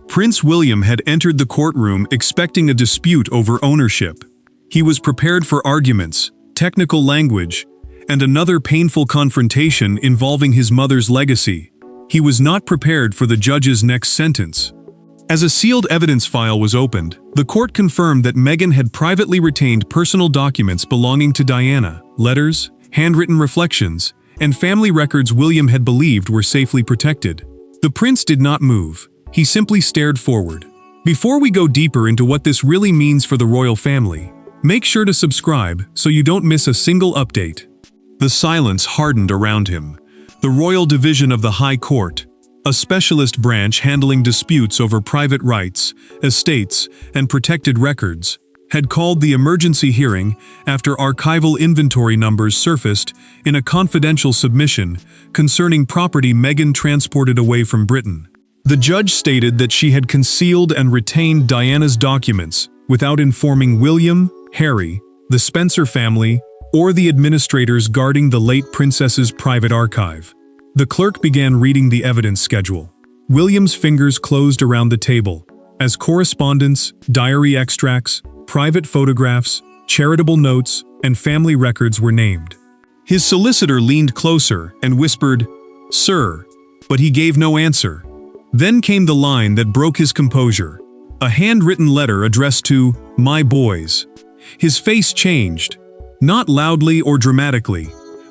Prince William had entered the courtroom expecting a dispute over ownership. He was prepared for arguments, technical language, and another painful confrontation involving his mother's legacy. He was not prepared for the judge's next sentence. As a sealed evidence file was opened, the court confirmed that Meghan had privately retained personal documents belonging to Diana, letters, handwritten reflections, and family records William had believed were safely protected. The prince did not move. He simply stared forward. Before we go deeper into what this really means for the royal family, make sure to subscribe so you don't miss a single update. The silence hardened around him. The Royal Division of the High Court, a specialist branch handling disputes over private rights, estates, and protected records, had called the emergency hearing after archival inventory numbers surfaced in a confidential submission concerning property Meghan transported away from Britain. The judge stated that she had concealed and retained Diana's documents without informing William, Harry, the Spencer family, or the administrators guarding the late princess's private archive. The clerk began reading the evidence schedule. William's fingers closed around the table as correspondence, diary extracts, private photographs, charitable notes, and family records were named. His solicitor leaned closer and whispered, "Sir," but he gave no answer. Then came the line that broke his composure, a handwritten letter addressed to "My boys." His face changed, not loudly or dramatically,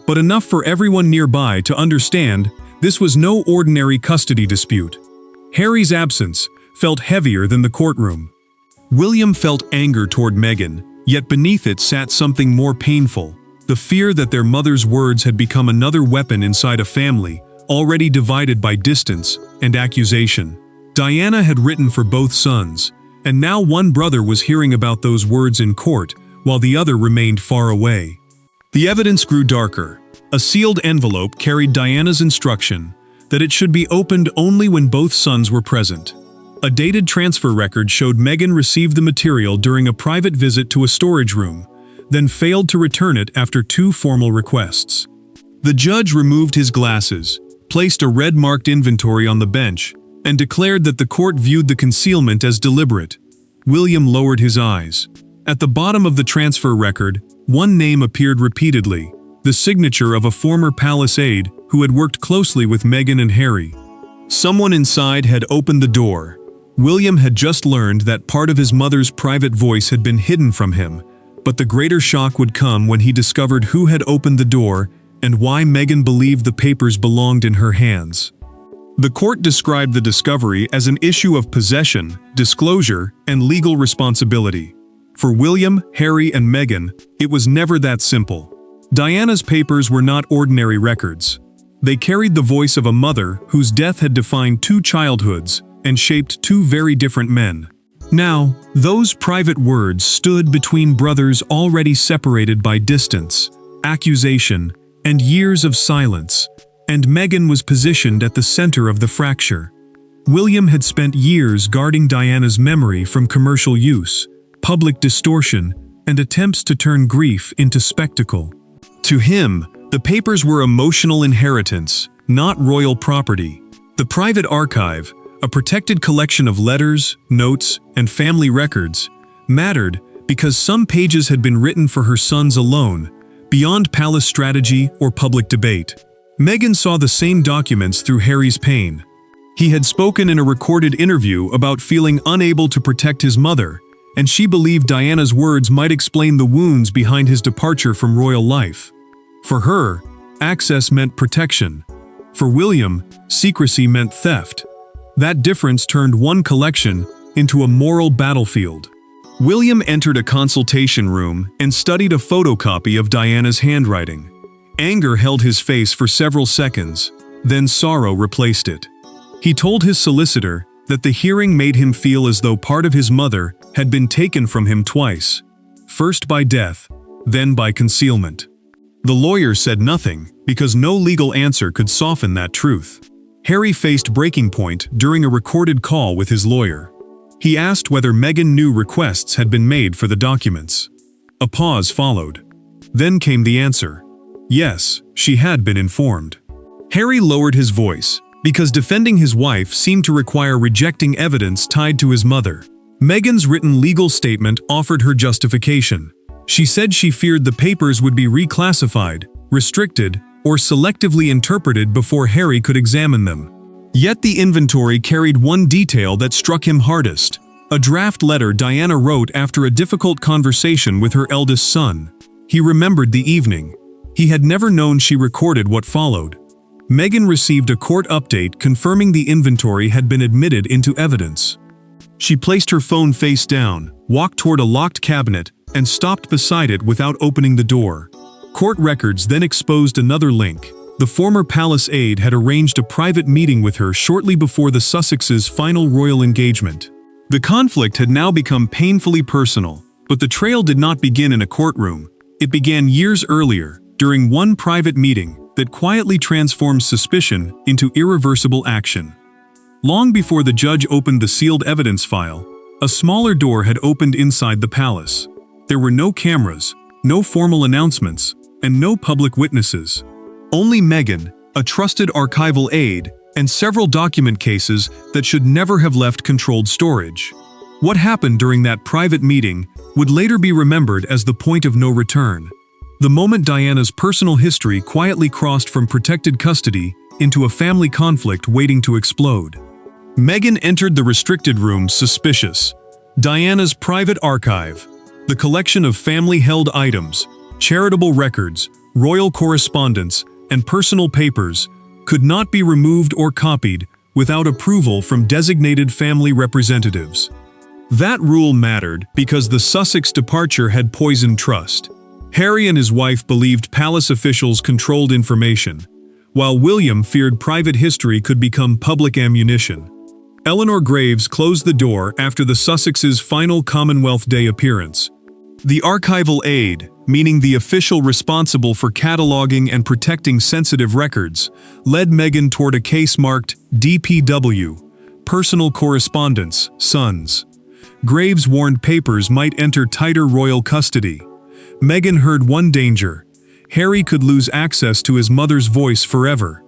but enough for everyone nearby to understand this was no ordinary custody dispute. Harry's absence felt heavier than the courtroom. William felt anger toward Meghan, yet beneath it sat something more painful, the fear that their mother's words had become another weapon inside a family already divided by distance and accusation. Diana had written for both sons, and now one brother was hearing about those words in court, while the other remained far away. The evidence grew darker. A sealed envelope carried Diana's instruction that it should be opened only when both sons were present. A dated transfer record showed Meghan received the material during a private visit to a storage room, then failed to return it after 2 formal requests. The judge removed his glasses, placed a red-marked inventory on the bench, and declared that the court viewed the concealment as deliberate. William lowered his eyes. At the bottom of the transfer record, one name appeared repeatedly, the signature of a former palace aide who had worked closely with Meghan and Harry. Someone inside had opened the door. William had just learned that part of his mother's private voice had been hidden from him, but the greater shock would come when he discovered who had opened the door and why Meghan believed the papers belonged in her hands. The court described the discovery as an issue of possession, disclosure, and legal responsibility. For William, Harry, and Meghan, it was never that simple. Diana's papers were not ordinary records. They carried the voice of a mother whose death had defined 2 childhoods and shaped 2 very different men. Now, those private words stood between brothers already separated by distance, accusation, and years of silence, and Meghan was positioned at the center of the fracture. William had spent years guarding Diana's memory from commercial use, public distortion, and attempts to turn grief into spectacle. To him, the papers were emotional inheritance, not royal property. The private archive, a protected collection of letters, notes, and family records, mattered because some pages had been written for her sons alone, beyond palace strategy or public debate. Meghan saw the same documents through Harry's pain. He had spoken in a recorded interview about feeling unable to protect his mother, and she believed Diana's words might explain the wounds behind his departure from royal life. For her, access meant protection. For William, secrecy meant theft. That difference turned one collection into a moral battlefield. William entered a consultation room and studied a photocopy of Diana's handwriting. Anger held his face for several seconds, then sorrow replaced it. He told his solicitor that the hearing made him feel as though part of his mother had been taken from him twice, first by death, then by concealment. The lawyer said nothing because no legal answer could soften that truth. Harry faced breaking point during a recorded call with his lawyer. He asked whether Meghan knew requests had been made for the documents. A pause followed. Then came the answer. Yes, she had been informed. Harry lowered his voice, because defending his wife seemed to require rejecting evidence tied to his mother. Meghan's written legal statement offered her justification. She said she feared the papers would be reclassified, restricted, or selectively interpreted before Harry could examine them. Yet the inventory carried one detail that struck him hardest: a draft letter Diana wrote after a difficult conversation with her eldest son. He remembered the evening. He had never known she recorded what followed. Meghan received a court update confirming the inventory had been admitted into evidence. She placed her phone face down, walked toward a locked cabinet, and stopped beside it without opening the door. Court records then exposed another link. The former palace aide had arranged a private meeting with her shortly before the Sussexes' final royal engagement. The conflict had now become painfully personal, but the trail did not begin in a courtroom. It began years earlier, during one private meeting that quietly transformed suspicion into irreversible action. Long before the judge opened the sealed evidence file, a smaller door had opened inside the palace. There were no cameras, no formal announcements, and no public witnesses. Only Meghan, a trusted archival aide, and several document cases that should never have left controlled storage. What happened during that private meeting would later be remembered as the point of no return. The moment Diana's personal history quietly crossed from protected custody into a family conflict waiting to explode. Meghan entered the restricted room suspicious. Diana's private archive, the collection of family-held items, charitable records, royal correspondence, and personal papers, could not be removed or copied without approval from designated family representatives. That rule mattered because the Sussex departure had poisoned trust. Harry and his wife believed palace officials controlled information, while William feared private history could become public ammunition. Eleanor Graves closed the door after the Sussexes' final Commonwealth Day appearance. The archival aide, meaning the official responsible for cataloging and protecting sensitive records, led Meghan toward a case marked DPW, Personal Correspondence, Sons. Graves warned papers might enter tighter royal custody. Meghan heard one danger: Harry could lose access to his mother's voice forever.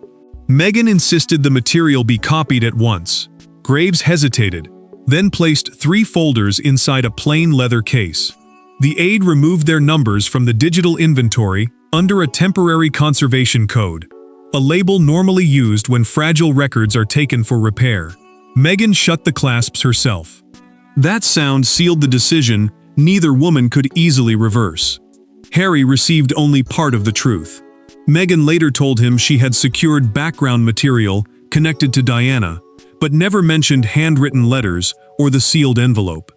Meghan insisted the material be copied at once. Graves hesitated, then placed 3 folders inside a plain leather case. The aide removed their numbers from the digital inventory under a temporary conservation code, a label normally used when fragile records are taken for repair. Meghan shut the clasps herself. That sound sealed the decision neither woman could easily reverse. Harry received only part of the truth. Meghan later told him she had secured background material connected to Diana, but never mentioned handwritten letters or the sealed envelope.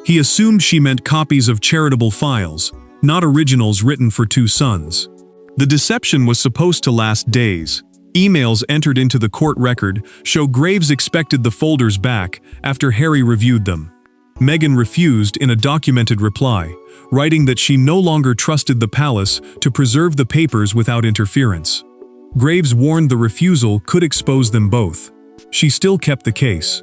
He assumed she meant copies of charitable files, not originals written for 2 sons. The deception was supposed to last days. Emails entered into the court record show Graves expected the folders back after Harry reviewed them. Meghan refused in a documented reply, writing that she no longer trusted the palace to preserve the papers without interference. Graves warned the refusal could expose them both. She still kept the case.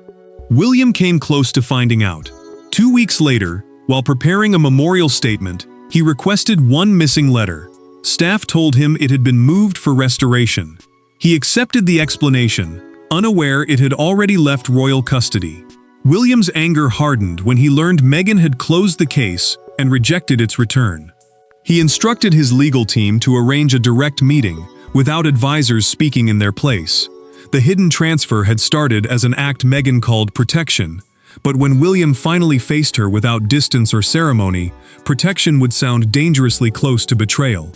William came close to finding out. 2 weeks later, while preparing a memorial statement, he requested one missing letter. Staff told him it had been moved for restoration. He accepted the explanation, unaware it had already left royal custody. William's anger hardened when he learned Meghan had closed the case and rejected its return. He instructed his legal team to arrange a direct meeting, without advisors speaking in their place. The hidden transfer had started as an act Meghan called protection, but when William finally faced her without distance or ceremony, protection would sound dangerously close to betrayal.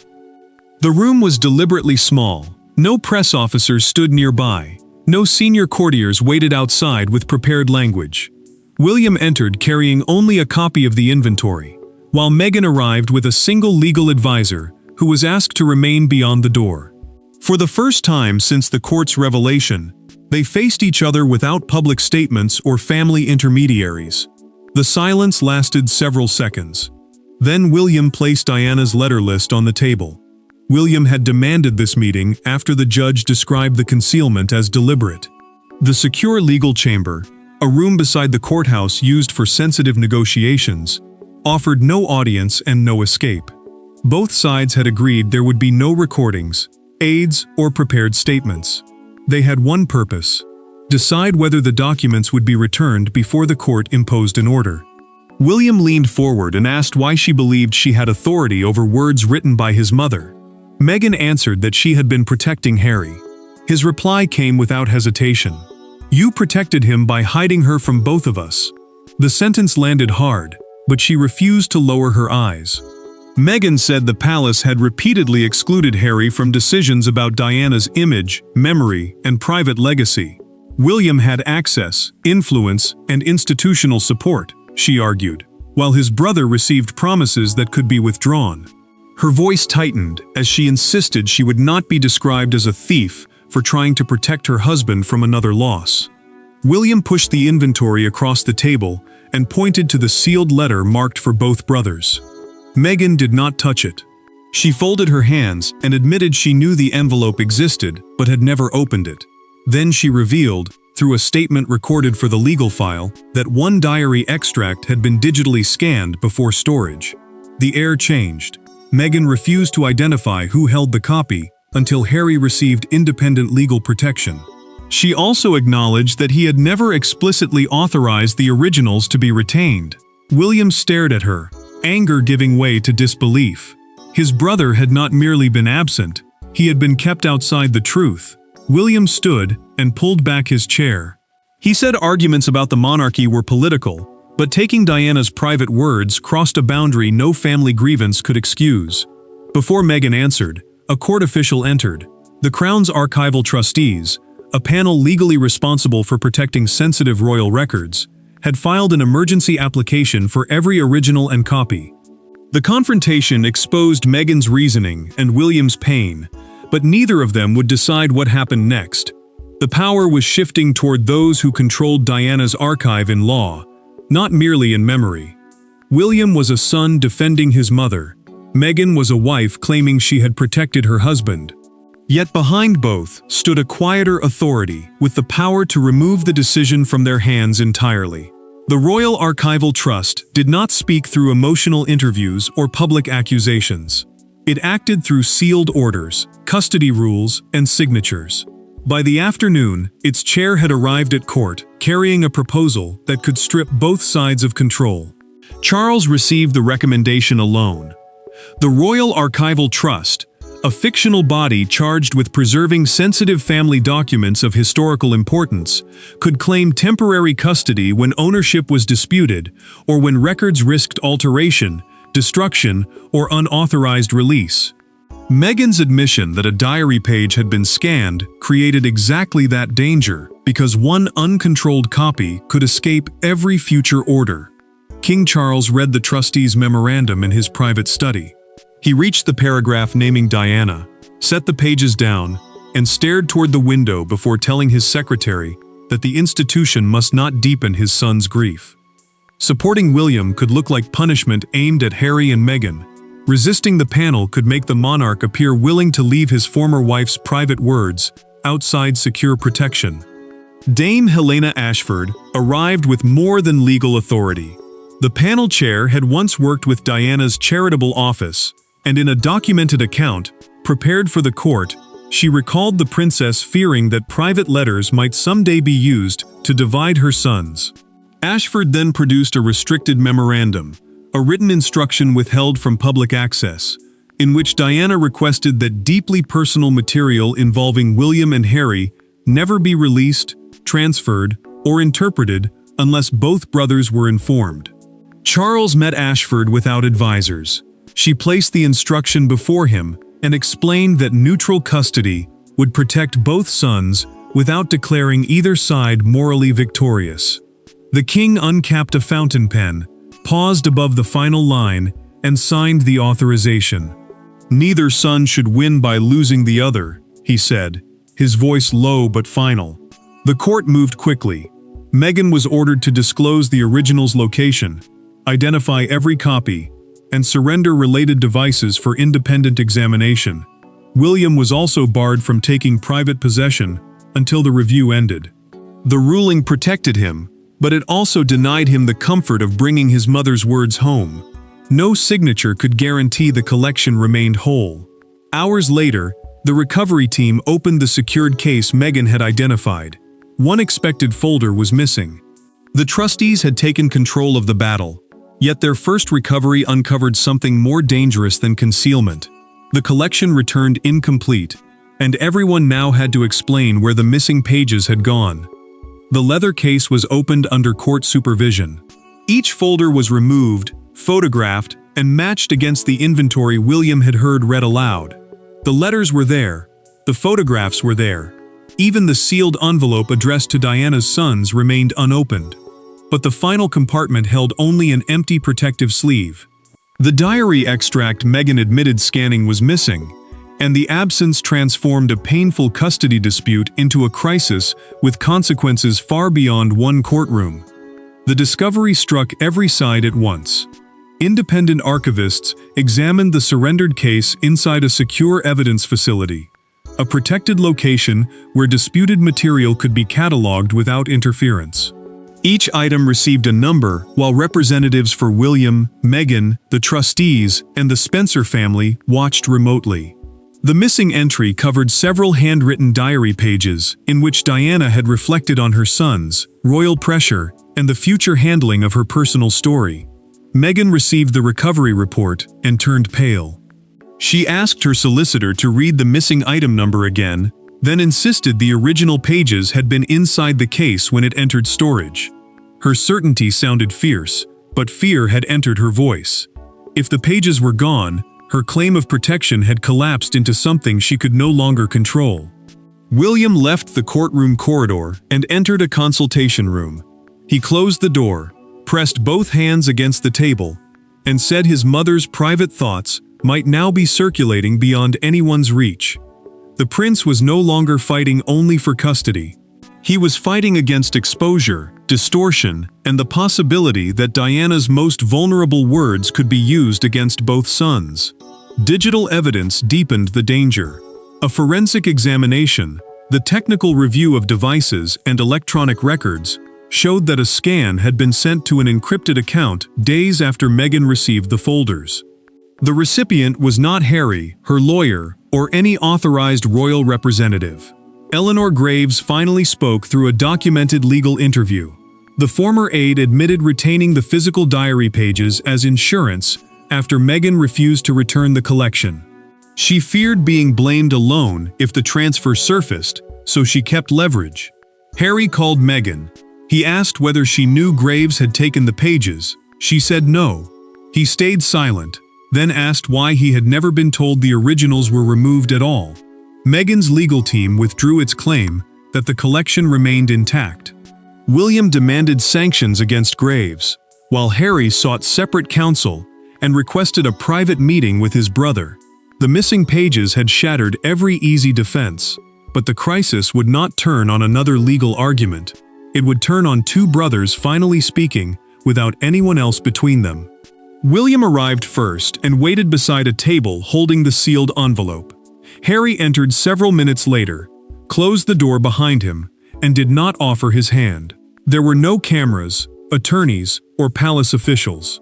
The room was deliberately small. No press officers stood nearby. No senior courtiers waited outside with prepared language. William entered carrying only a copy of the inventory, while Meghan arrived with a single legal advisor, who was asked to remain beyond the door. For the first time since the court's revelation, they faced each other without public statements or family intermediaries. The silence lasted several seconds. Then William placed Diana's letter list on the table. William had demanded this meeting after the judge described the concealment as deliberate. The secure legal chamber, a room beside the courthouse used for sensitive negotiations, offered no audience and no escape. Both sides had agreed there would be no recordings, aids, or prepared statements. They had one purpose: decide whether the documents would be returned before the court imposed an order. William leaned forward and asked why she believed she had authority over words written by his mother. Meghan answered that she had been protecting Harry. His reply came without hesitation. "You protected him by hiding her from both of us." The sentence landed hard, but she refused to lower her eyes. Meghan said the palace had repeatedly excluded Harry from decisions about Diana's image, memory, and private legacy. William had access, influence, and institutional support, she argued, while his brother received promises that could be withdrawn. Her voice tightened as she insisted she would not be described as a thief for trying to protect her husband from another loss. William pushed the inventory across the table and pointed to the sealed letter marked for both brothers. Meghan did not touch it. She folded her hands and admitted she knew the envelope existed but had never opened it. Then she revealed, through a statement recorded for the legal file, that one diary extract had been digitally scanned before storage. The air changed. Meghan refused to identify who held the copy until Harry received independent legal protection. She also acknowledged that he had never explicitly authorized the originals to be retained. William stared at her, anger giving way to disbelief. His brother had not merely been absent, he had been kept outside the truth. William stood and pulled back his chair. He said arguments about the monarchy were political, but taking Diana's private words crossed a boundary no family grievance could excuse. Before Meghan answered, a court official entered. The Crown's archival trustees, a panel legally responsible for protecting sensitive royal records, had filed an emergency application for every original and copy. The confrontation exposed Meghan's reasoning and William's pain, but neither of them would decide what happened next. The power was shifting toward those who controlled Diana's archive in law, not merely in memory. William was a son defending his mother. Meghan was a wife claiming she had protected her husband. Yet behind both stood a quieter authority with the power to remove the decision from their hands entirely. The Royal Archival Trust did not speak through emotional interviews or public accusations. It acted through sealed orders, custody rules, and signatures. By the afternoon, its chair had arrived at court, carrying a proposal that could strip both sides of control. Charles received the recommendation alone. The Royal Archival Trust, a fictional body charged with preserving sensitive family documents of historical importance, could claim temporary custody when ownership was disputed or when records risked alteration, destruction, or unauthorized release. Meghan's admission that a diary page had been scanned created exactly that danger, because one uncontrolled copy could escape every future order. King Charles read the trustee's memorandum in his private study. He reached the paragraph naming Diana, set the pages down, and stared toward the window before telling his secretary that the institution must not deepen his son's grief. Supporting William could look like punishment aimed at Harry and Meghan. Resisting the panel could make the monarch appear willing to leave his former wife's private words outside secure protection. Dame Helena Ashford arrived with more than legal authority. The panel chair had once worked with Diana's charitable office, and in a documented account, prepared for the court, she recalled the princess fearing that private letters might someday be used to divide her sons. Ashford then produced a restricted memorandum, a written instruction withheld from public access, in which Diana requested that deeply personal material involving William and Harry never be released, transferred, or interpreted unless both brothers were informed. Charles met Ashford without advisors. She placed the instruction before him and explained that neutral custody would protect both sons without declaring either side morally victorious. The king uncapped a fountain pen, paused above the final line, and signed the authorization. "Neither son should win by losing the other," he said, his voice low but final. The court moved quickly. Meghan was ordered to disclose the original's location, identify every copy, and surrender related devices for independent examination. William was also barred from taking private possession until the review ended. The ruling protected him, but it also denied him the comfort of bringing his mother's words home. No signature could guarantee the collection remained whole. Hours later, The recovery team opened the secured case Meghan had identified. One expected folder was missing. The trustees had taken control of the battle, yet their first recovery uncovered something more dangerous than concealment. The collection returned incomplete, and everyone now had to explain where the missing pages had gone. The leather case was opened under court supervision. Each folder was removed, photographed, and matched against the inventory William had heard read aloud. The letters were there. The photographs were there. Even the sealed envelope addressed to Diana's sons remained unopened. But the final compartment held only an empty protective sleeve. The diary extract Meghan admitted scanning was missing, and the absence transformed a painful custody dispute into a crisis with consequences far beyond one courtroom. The discovery struck every side at once. Independent archivists examined the surrendered case inside a secure evidence facility, a protected location where disputed material could be catalogued without interference. Each item received a number, while representatives for William, Meghan, the trustees, and the Spencer family watched remotely. The missing entry covered several handwritten diary pages in which Diana had reflected on her sons, royal pressure, and the future handling of her personal story. Meghan received the recovery report and turned pale. She asked her solicitor to read the missing item number again, then insisted the original pages had been inside the case when it entered storage. Her certainty sounded fierce, but fear had entered her voice. If the pages were gone, her claim of protection had collapsed into something she could no longer control. William left the courtroom corridor and entered a consultation room. He closed the door, pressed both hands against the table, and said his mother's private thoughts might now be circulating beyond anyone's reach. The prince was no longer fighting only for custody. He was fighting against exposure, distortion, and the possibility that Diana's most vulnerable words could be used against both sons. Digital evidence deepened the danger. A forensic examination, the technical review of devices and electronic records, showed that a scan had been sent to an encrypted account days after Meghan received the folders. The recipient was not Harry, her lawyer, or any authorized royal representative. Eleanor Graves finally spoke through a documented legal interview. The former aide admitted retaining the physical diary pages as insurance after Meghan refused to return the collection. She feared being blamed alone if the transfer surfaced, so she kept leverage. Harry called Meghan. He asked whether she knew Graves had taken the pages. She said no. He stayed silent, then asked why he had never been told the originals were removed at all. Meghan's legal team withdrew its claim that the collection remained intact. William demanded sanctions against Graves, while Harry sought separate counsel and requested a private meeting with his brother. The missing pages had shattered every easy defense, but the crisis would not turn on another legal argument. It would turn on two brothers finally speaking without anyone else between them. William arrived first and waited beside a table holding the sealed envelope. Harry entered several minutes later, closed the door behind him, and did not offer his hand. There were no cameras, attorneys, or palace officials.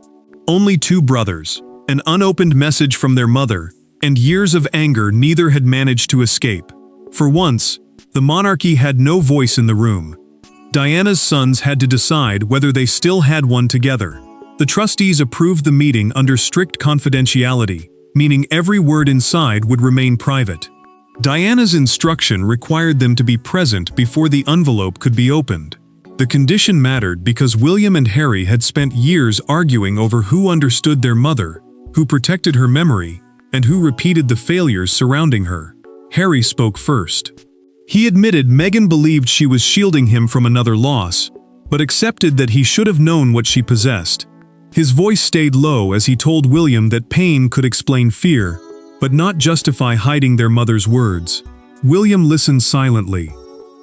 Only two brothers, an unopened message from their mother, and years of anger neither had managed to escape. For once, the monarchy had no voice in the room. Diana's sons had to decide whether they still had one together. The trustees approved the meeting under strict confidentiality, meaning every word inside would remain private. Diana's instruction required them to be present before the envelope could be opened. The condition mattered because William and Harry had spent years arguing over who understood their mother, who protected her memory, and who repeated the failures surrounding her. Harry spoke first. He admitted Meghan believed she was shielding him from another loss, but accepted that he should have known what she possessed. His voice stayed low as he told William that pain could explain fear, but not justify hiding their mother's words. William listened silently.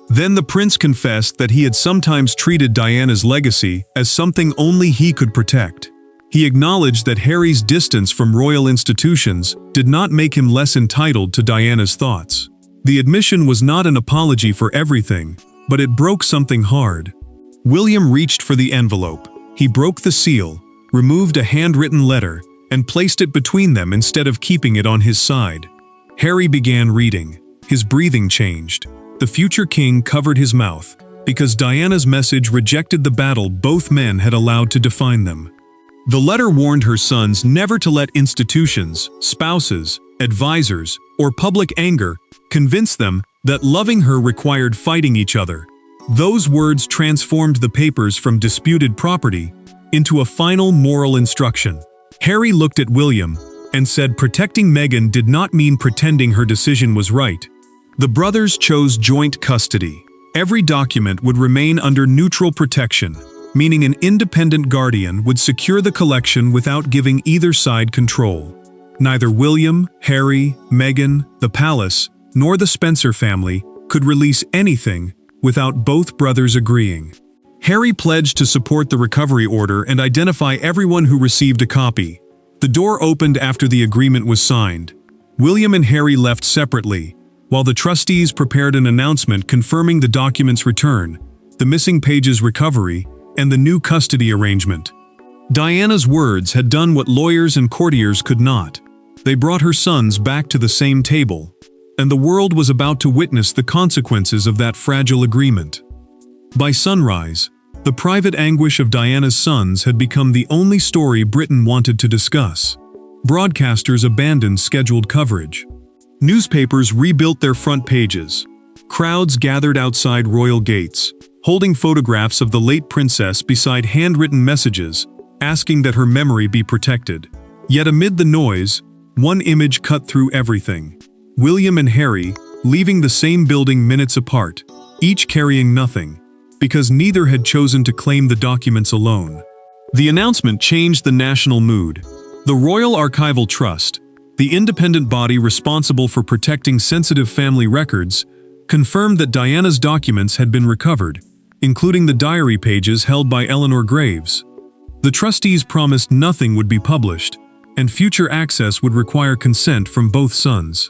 Then the prince confessed that he had sometimes treated Diana's legacy as something only he could protect. He acknowledged that Harry's distance from royal institutions did not make him less entitled to Diana's thoughts. The admission was not an apology for everything, but it broke something hard. William reached for the envelope. He broke the seal, removed a handwritten letter, and placed it between them instead of keeping it on his side. Harry began reading. His breathing changed. The future king covered his mouth, because Diana's message rejected the battle both men had allowed to define them. The letter warned her sons never to let institutions, spouses, advisors, or public anger convince them that loving her required fighting each other. Those words transformed the papers from disputed property into a final moral instruction. Harry looked at William and said protecting Meghan did not mean pretending her decision was right. The brothers chose joint custody. Every document would remain under neutral protection, meaning an independent guardian would secure the collection without giving either side control. Neither William, Harry, Meghan, the palace, nor the Spencer family could release anything without both brothers agreeing. Harry pledged to support the recovery order and identify everyone who received a copy. The door opened after the agreement was signed. William and Harry left separately, while the trustees prepared an announcement confirming the document's return, the missing pages' recovery, and the new custody arrangement. Diana's words had done what lawyers and courtiers could not. They brought her sons back to the same table, and the world was about to witness the consequences of that fragile agreement. By sunrise, the private anguish of Diana's sons had become the only story Britain wanted to discuss. Broadcasters abandoned scheduled coverage. Newspapers rebuilt their front pages. Crowds gathered outside royal gates, holding photographs of the late princess beside handwritten messages, asking that her memory be protected. Yet amid the noise, one image cut through everything. William and Harry, leaving the same building minutes apart, each carrying nothing, because neither had chosen to claim the documents alone. The announcement changed the national mood. The Royal Archival Trust, the independent body responsible for protecting sensitive family records, confirmed that Diana's documents had been recovered, including the diary pages held by Eleanor Graves. The trustees promised nothing would be published, and future access would require consent from both sons.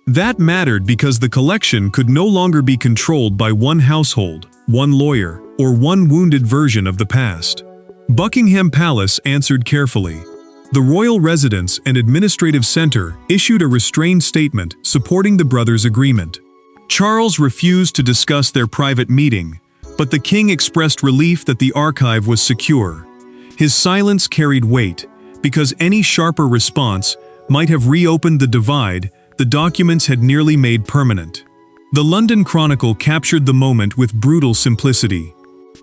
That mattered because the collection could no longer be controlled by one household, one lawyer, or one wounded version of the past. Buckingham Palace answered carefully. The royal residence and administrative center issued a restrained statement supporting the brothers' agreement. Charles refused to discuss their private meeting, but the king expressed relief that the archive was secure. His silence carried weight, because any sharper response might have reopened the divide the documents had nearly made permanent. The London Chronicle captured the moment with brutal simplicity.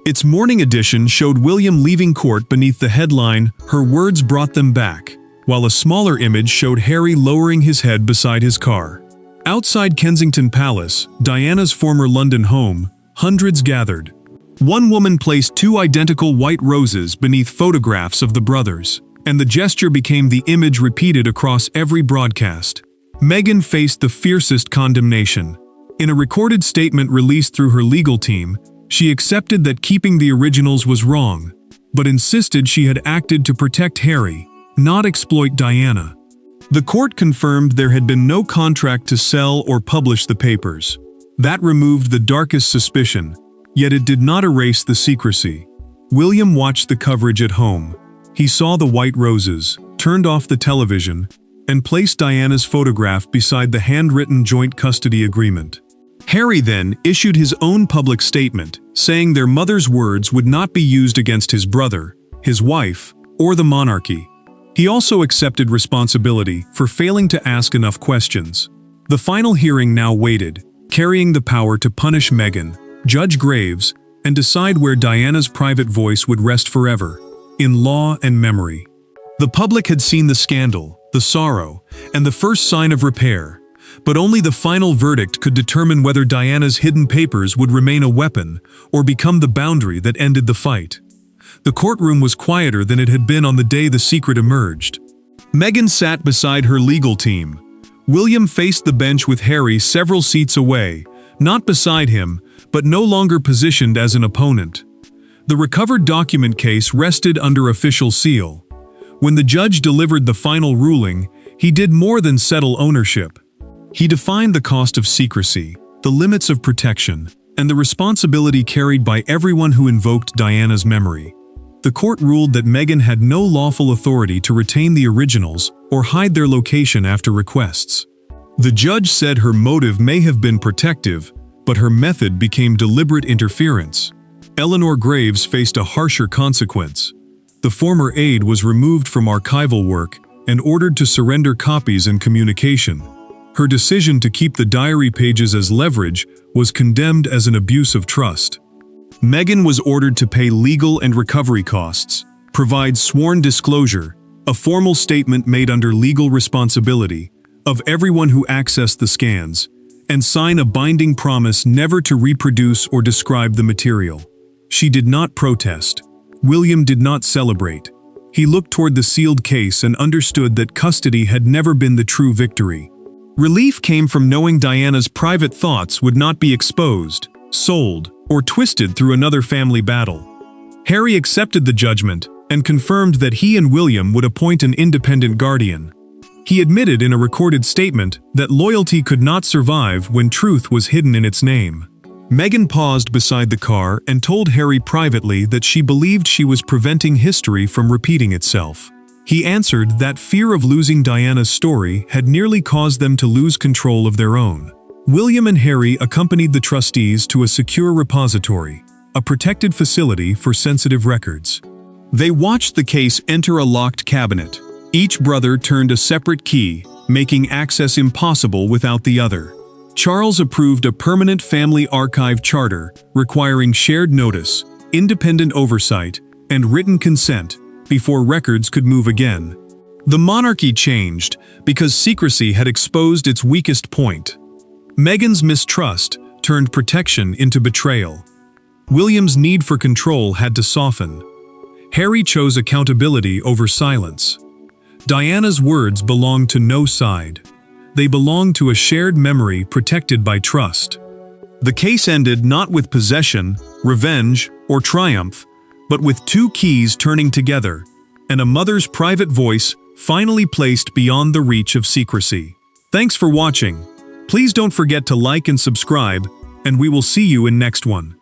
Its morning edition showed William leaving court beneath the headline, "Her words brought them back," while a smaller image showed Harry lowering his head beside his car. Outside Kensington Palace, Diana's former London home, hundreds gathered. One woman placed 2 identical white roses beneath photographs of the brothers, and the gesture became the image repeated across every broadcast. Meghan faced the fiercest condemnation. In a recorded statement released through her legal team, she accepted that keeping the originals was wrong, but insisted she had acted to protect Harry, not exploit Diana. The court confirmed there had been no contract to sell or publish the papers. That removed the darkest suspicion, yet it did not erase the secrecy. William watched the coverage at home. He saw the white roses, turned off the television, and placed Diana's photograph beside the handwritten joint custody agreement. Harry then issued his own public statement, saying their mother's words would not be used against his brother, his wife, or the monarchy. He also accepted responsibility for failing to ask enough questions. The final hearing now waited, carrying the power to punish Meghan, judge Graves, and decide where Diana's private voice would rest forever, in law and memory. The public had seen the scandal, the sorrow, and the first sign of repair, but only the final verdict could determine whether Diana's hidden papers would remain a weapon or become the boundary that ended the fight. The courtroom was quieter than it had been on the day the secret emerged. Meghan sat beside her legal team. William faced the bench with Harry several seats away, not beside him, but no longer positioned as an opponent. The recovered document case rested under official seal. When the judge delivered the final ruling, he did more than settle ownership. He defined the cost of secrecy, the limits of protection, and the responsibility carried by everyone who invoked Diana's memory. The court ruled that Meghan had no lawful authority to retain the originals or hide their location after requests. The judge said her motive may have been protective, but her method became deliberate interference. Eleanor Graves faced a harsher consequence. The former aide was removed from archival work and ordered to surrender copies and communication. Her decision to keep the diary pages as leverage was condemned as an abuse of trust. Meghan was ordered to pay legal and recovery costs, provide sworn disclosure, a formal statement made under legal responsibility, of everyone who accessed the scans, and sign a binding promise never to reproduce or describe the material. She did not protest. William did not celebrate. He looked toward the sealed case and understood that custody had never been the true victory. Relief came from knowing Diana's private thoughts would not be exposed, sold, or twisted through another family battle. Harry accepted the judgment and confirmed that he and William would appoint an independent guardian. He admitted in a recorded statement that loyalty could not survive when truth was hidden in its name. Meghan paused beside the car and told Harry privately that she believed she was preventing history from repeating itself. He answered that fear of losing Diana's story had nearly caused them to lose control of their own. William and Harry accompanied the trustees to a secure repository, a protected facility for sensitive records. They watched the case enter a locked cabinet. Each brother turned a separate key, making access impossible without the other. Charles approved a permanent family archive charter requiring shared notice, independent oversight, and written consent before records could move again. The monarchy changed because secrecy had exposed its weakest point. Meghan's mistrust turned protection into betrayal. William's need for control had to soften. Harry chose accountability over silence. Diana's words belonged to no side. They belonged to a shared memory protected by trust. The case ended not with possession, revenge, or triumph, but with two keys turning together, and a mother's private voice finally placed beyond the reach of secrecy. Thanks for watching. Please don't forget to like and subscribe, and we will see you in next one.